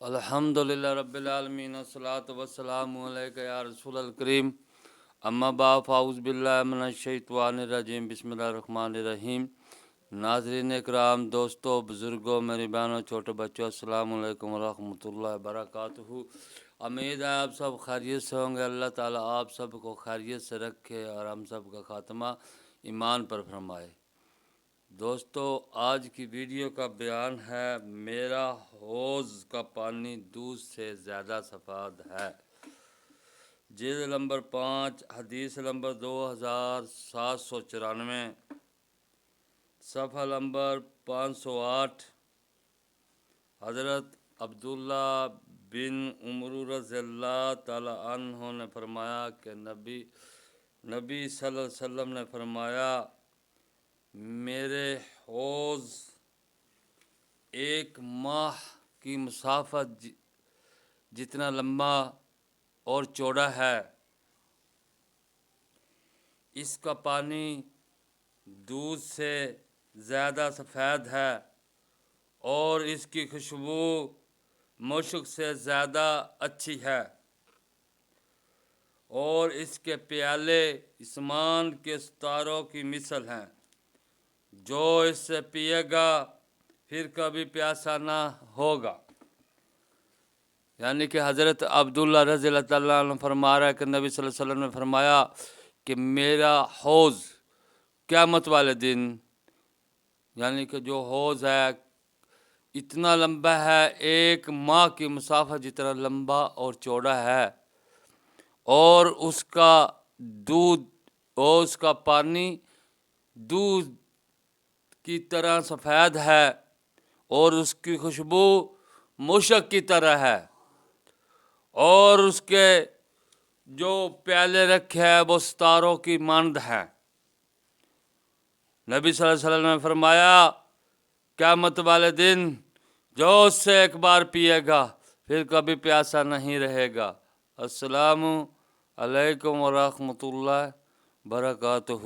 الحمدللہ رب العالمین والصلاة والسلام علیکہ یا رسول الکریم اما بعد فاعوذ باللہ من الشیطان الرجیم بسم اللہ الرحمن الرحیم۔ ناظرین اکرام، دوستو، بزرگوں، میری بہنوں، چھوٹے بچوں، السلام علیکم ورحمۃ اللہ وبرکاتہ۔ امید ہے آپ سب خیریت سے ہوں گے۔ اللہ تعالیٰ آپ سب کو خیریت سے رکھے اور ہم سب کا خاتمہ ایمان پر فرمائے۔ دوستو، آج کی ویڈیو کا بیان ہے میرا حوض کا پانی دودھ سے زیادہ سفید ہے۔ جلد نمبر 5، حدیث نمبر 2794، صفحہ نمبر 508۔ حضرت عبداللہ بن عمر رضی اللہ تعالی عنہ نے فرمایا کہ نبی صلی اللہ علیہ وسلم نے فرمایا، میرے حوض ایک ماہ کی مسافت جتنا لمبا اور چوڑا ہے۔ اس کا پانی دودھ سے زیادہ سفید ہے اور اس کی خوشبو مشک سے زیادہ اچھی ہے، اور اس کے پیالے آسمان کے ستاروں کی مثل ہیں۔ جو اس سے پیے گا پھر کبھی پیاسا نہ ہوگا۔ یعنی کہ حضرت عبداللہ رضی اللہ تعالیٰ عنہ فرما رہا ہے کہ نبی صلی اللہ علیہ وسلم نے فرمایا کہ میرا حوض قیامت والے دن، یعنی کہ جو حوض ہے اتنا لمبا ہے، ایک ماہ کی مسافت جتنا لمبا اور چوڑا ہے، اور اس کا دودھ اور اس کا پانی دودھ کی طرح سفید ہے، اور اس کی خوشبو مشک کی طرح ہے، اور اس کے جو پیالے رکھے ہیں وہ ستاروں کی مانند ہیں۔ نبی صلی اللہ علیہ وسلم نے فرمایا، قیامت والے دن جو اس سے ایک بار پیے گا پھر کبھی پیاسا نہیں رہے گا۔ السلام علیکم ورحمۃ اللہ وبرکاتہ۔